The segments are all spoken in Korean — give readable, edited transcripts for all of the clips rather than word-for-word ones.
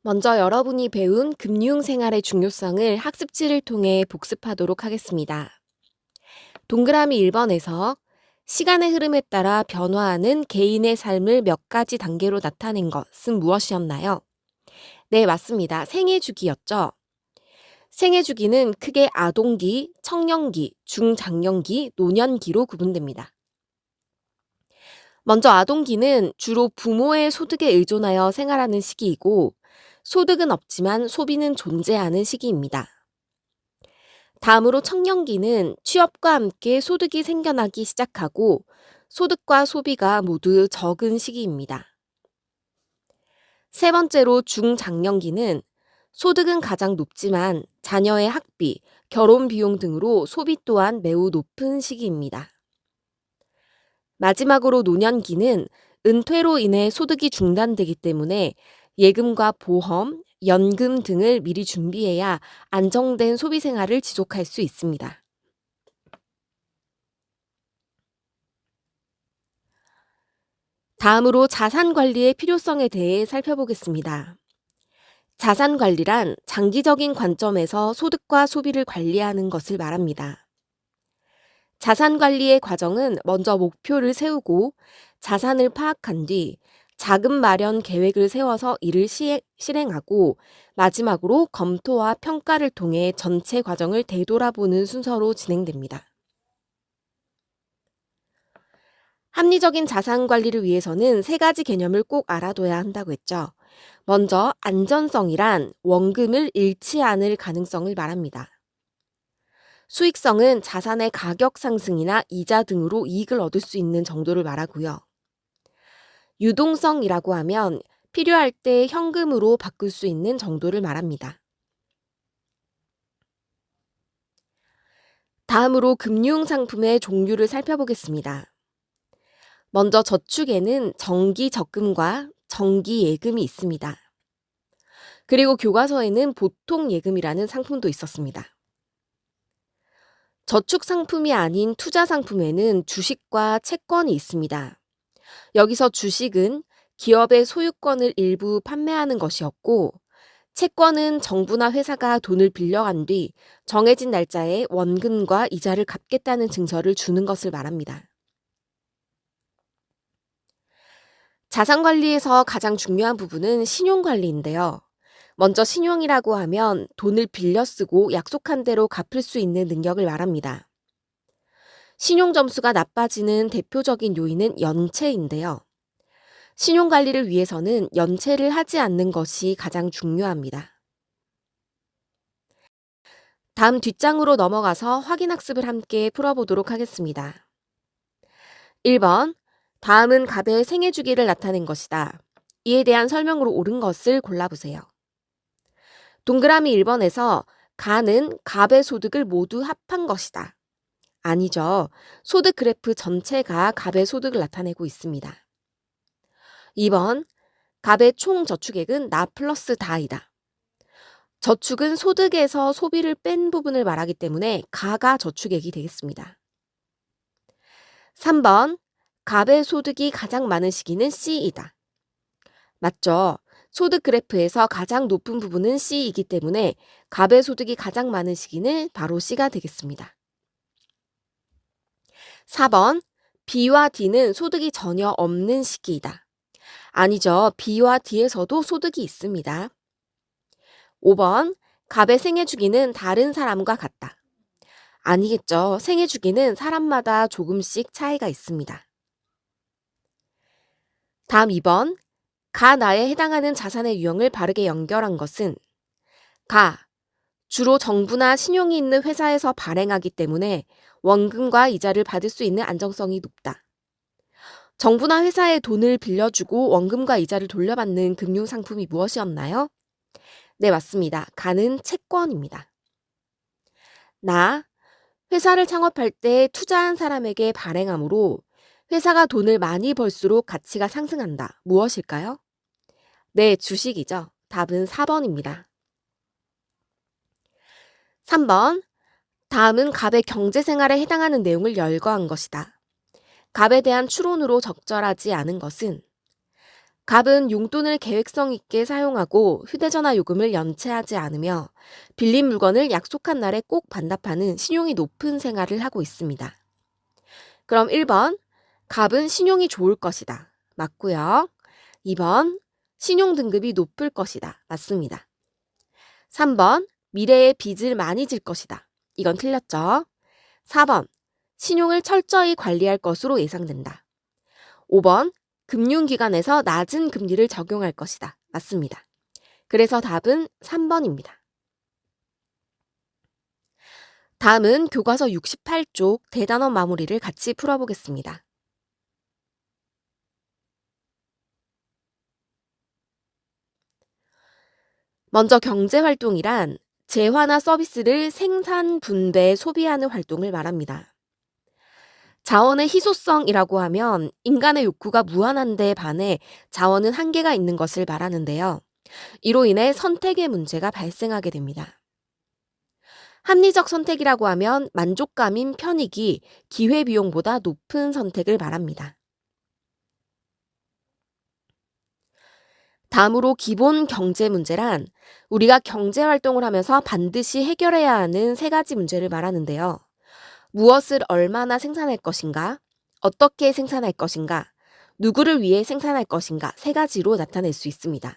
먼저 여러분이 배운 금융생활의 중요성을 학습지를 통해 복습하도록 하겠습니다. 동그라미 1번에서 시간의 흐름에 따라 변화하는 개인의 삶을 몇 가지 단계로 나타낸 것은 무엇이었나요? 네, 맞습니다. 생애 주기였죠. 생애 주기는 크게 아동기, 청년기, 중장년기, 노년기로 구분됩니다. 먼저 아동기는 주로 부모의 소득에 의존하여 생활하는 시기이고, 소득은 없지만 소비는 존재하는 시기입니다. 다음으로 청년기는 취업과 함께 소득이 생겨나기 시작하고 소득과 소비가 모두 적은 시기입니다. 세 번째로 중장년기는 소득은 가장 높지만 자녀의 학비, 결혼 비용 등으로 소비 또한 매우 높은 시기입니다. 마지막으로 노년기는 은퇴로 인해 소득이 중단되기 때문에 예금과 보험, 연금 등을 미리 준비해야 안정된 소비 생활을 지속할 수 있습니다. 다음으로 자산 관리의 필요성에 대해 살펴보겠습니다. 자산 관리란 장기적인 관점에서 소득과 소비를 관리하는 것을 말합니다. 자산 관리의 과정은 먼저 목표를 세우고 자산을 파악한 뒤 자금 마련 계획을 세워서 이를 실행하고 마지막으로 검토와 평가를 통해 전체 과정을 되돌아보는 순서로 진행됩니다. 합리적인 자산 관리를 위해서는 세 가지 개념을 꼭 알아둬야 한다고 했죠. 먼저 안전성이란 원금을 잃지 않을 가능성을 말합니다. 수익성은 자산의 가격 상승이나 이자 등으로 이익을 얻을 수 있는 정도를 말하고요. 유동성이라고 하면 필요할 때 현금으로 바꿀 수 있는 정도를 말합니다. 다음으로 금융상품의 종류를 살펴보겠습니다. 먼저 저축에는 정기 적금과 정기 예금이 있습니다. 그리고 교과서에는 보통 예금이라는 상품도 있었습니다. 저축 상품이 아닌 투자 상품에는 주식과 채권이 있습니다. 여기서 주식은 기업의 소유권을 일부 판매하는 것이었고, 채권은 정부나 회사가 돈을 빌려간 뒤 정해진 날짜에 원금과 이자를 갚겠다는 증서를 주는 것을 말합니다. 자산 관리에서 가장 중요한 부분은 신용 관리인데요. 먼저 신용이라고 하면 돈을 빌려 쓰고 약속한 대로 갚을 수 있는 능력을 말합니다. 신용 점수가 나빠지는 대표적인 요인은 연체인데요. 신용 관리를 위해서는 연체를 하지 않는 것이 가장 중요합니다. 다음 뒷장으로 넘어가서 확인학습을 함께 풀어보도록 하겠습니다. 1번, 다음은 갑의 생애 주기를 나타낸 것이다. 이에 대한 설명으로 옳은 것을 골라보세요. 동그라미 1번에서 가는 갑의 소득을 모두 합한 것이다. 아니죠. 소득 그래프 전체가 갑의 소득을 나타내고 있습니다. 2번, 갑의 총 저축액은 나 플러스 다이다. 저축은 소득에서 소비를 뺀 부분을 말하기 때문에 가가 저축액이 되겠습니다. 3번, 갑의 소득이 가장 많은 시기는 C이다. 맞죠? 소득 그래프에서 가장 높은 부분은 C이기 때문에 갑의 소득이 가장 많은 시기는 바로 C가 되겠습니다. 4번, B와 D는 소득이 전혀 없는 시기이다. 아니죠. B와 D에서도 소득이 있습니다. 5번, 갑의 생애 주기는 다른 사람과 같다. 아니겠죠. 생애 주기는 사람마다 조금씩 차이가 있습니다. 다음 2번, 가나에 해당하는 자산의 유형을 바르게 연결한 것은 가, 주로 정부나 신용이 있는 회사에서 발행하기 때문에 원금과 이자를 받을 수 있는 안정성이 높다. 정부나 회사에 돈을 빌려주고 원금과 이자를 돌려받는 금융상품이 무엇이었나요? 네, 맞습니다. 가는 채권입니다. 나, 회사를 창업할 때 투자한 사람에게 발행하므로 회사가 돈을 많이 벌수록 가치가 상승한다. 무엇일까요? 네, 주식이죠. 답은 4번입니다. 3번, 다음은 갑의 경제생활에 해당하는 내용을 열거한 것이다. 갑에 대한 추론으로 적절하지 않은 것은 갑은 용돈을 계획성 있게 사용하고 휴대전화 요금을 연체하지 않으며 빌린 물건을 약속한 날에 꼭 반납하는 신용이 높은 생활을 하고 있습니다. 그럼 1번, 갑은 신용이 좋을 것이다. 맞고요. 2번, 신용 등급이 높을 것이다. 맞습니다. 3번, 미래에 빚을 많이 질 것이다. 이건 틀렸죠. 4번, 신용을 철저히 관리할 것으로 예상된다. 5번, 금융기관에서 낮은 금리를 적용할 것이다. 맞습니다. 그래서 답은 3번입니다. 다음은 교과서 68쪽 대단원 마무리를 같이 풀어보겠습니다. 먼저 경제활동이란 재화나 서비스를 생산, 분배, 소비하는 활동을 말합니다. 자원의 희소성이라고 하면 인간의 욕구가 무한한데 반해 자원은 한계가 있는 것을 말하는데요. 이로 인해 선택의 문제가 발생하게 됩니다. 합리적 선택이라고 하면 만족감인 편익이 기회비용보다 높은 선택을 말합니다. 다음으로 기본 경제 문제란 우리가 경제 활동을 하면서 반드시 해결해야 하는 세 가지 문제를 말하는데요. 무엇을 얼마나 생산할 것인가, 어떻게 생산할 것인가, 누구를 위해 생산할 것인가 세 가지로 나타낼 수 있습니다.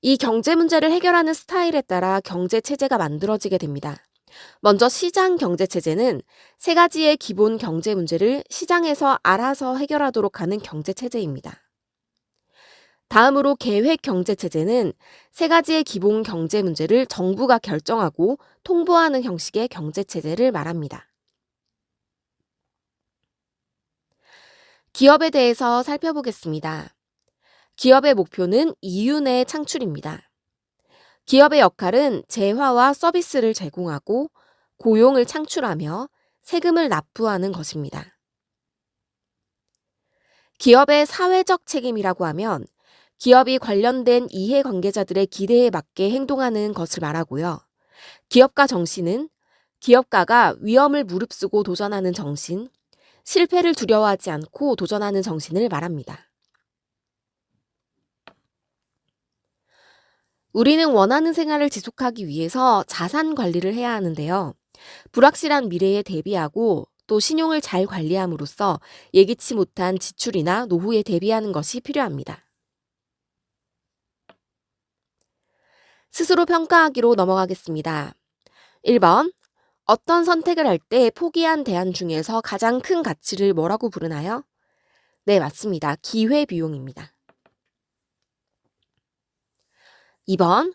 이 경제 문제를 해결하는 스타일에 따라 경제 체제가 만들어지게 됩니다. 먼저 시장 경제 체제는 세 가지의 기본 경제 문제를 시장에서 알아서 해결하도록 하는 경제 체제입니다. 다음으로 계획 경제 체제는 세 가지의 기본 경제 문제를 정부가 결정하고 통보하는 형식의 경제 체제를 말합니다. 기업에 대해서 살펴보겠습니다. 기업의 목표는 이윤의 창출입니다. 기업의 역할은 재화와 서비스를 제공하고 고용을 창출하며 세금을 납부하는 것입니다. 기업의 사회적 책임이라고 하면 기업이 관련된 이해관계자들의 기대에 맞게 행동하는 것을 말하고요. 기업가 정신은 기업가가 위험을 무릅쓰고 도전하는 정신, 실패를 두려워하지 않고 도전하는 정신을 말합니다. 우리는 원하는 생활을 지속하기 위해서 자산 관리를 해야 하는데요. 불확실한 미래에 대비하고 또 신용을 잘 관리함으로써 예기치 못한 지출이나 노후에 대비하는 것이 필요합니다. 스스로 평가하기로 넘어가겠습니다. 1번. 어떤 선택을 할 때 포기한 대안 중에서 가장 큰 가치를 뭐라고 부르나요? 네, 맞습니다. 기회비용입니다. 2번.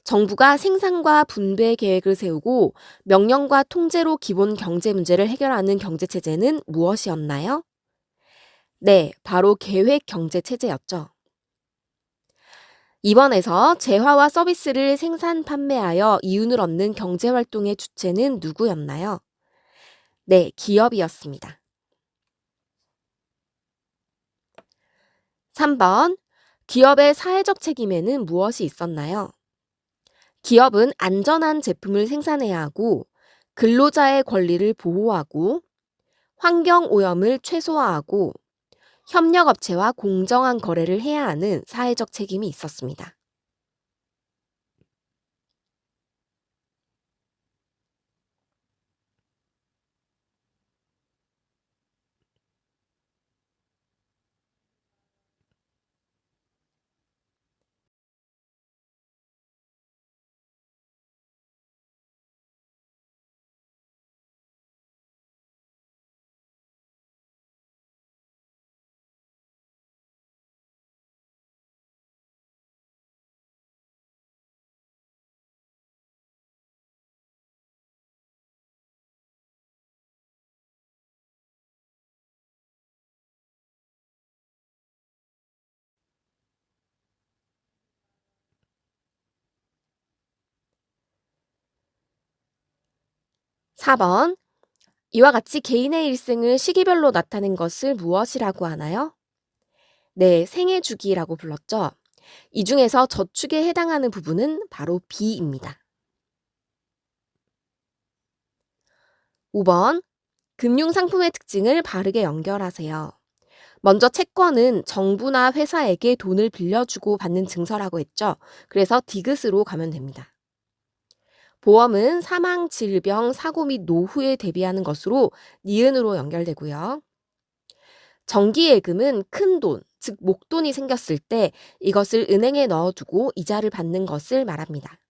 정부가 생산과 분배 계획을 세우고 명령과 통제로 기본 경제 문제를 해결하는 경제체제는 무엇이었나요? 네, 바로 계획 경제체제였죠. 2번에서 재화와 서비스를 생산 판매하여 이윤을 얻는 경제활동의 주체는 누구였나요? 네, 기업이었습니다. 3번, 기업의 사회적 책임에는 무엇이 있었나요? 기업은 안전한 제품을 생산해야 하고 근로자의 권리를 보호하고 환경 오염을 최소화하고 협력업체와 공정한 거래를 해야 하는 사회적 책임이 있었습니다. (4번) 이와 같이 개인의 일생을 시기별로 나타낸 것을 무엇이라고 하나요? 네, 생애 주기라고 불렀죠. 이 중에서 저축에 해당하는 부분은 바로 B입니다. 5번, 금융상품의 특징을 바르게 연결하세요. 먼저 채권은 정부나 회사에게 돈을 빌려주고 받는 증서라고 했죠. 그래서 디귿으로 가면 됩니다. 보험은 사망, 질병, 사고 및 노후에 대비하는 것으로 니은으로 연결되고요. 정기예금은 큰 돈, 즉 목돈이 생겼을 때 이것을 은행에 넣어두고 이자를 받는 것을 말합니다.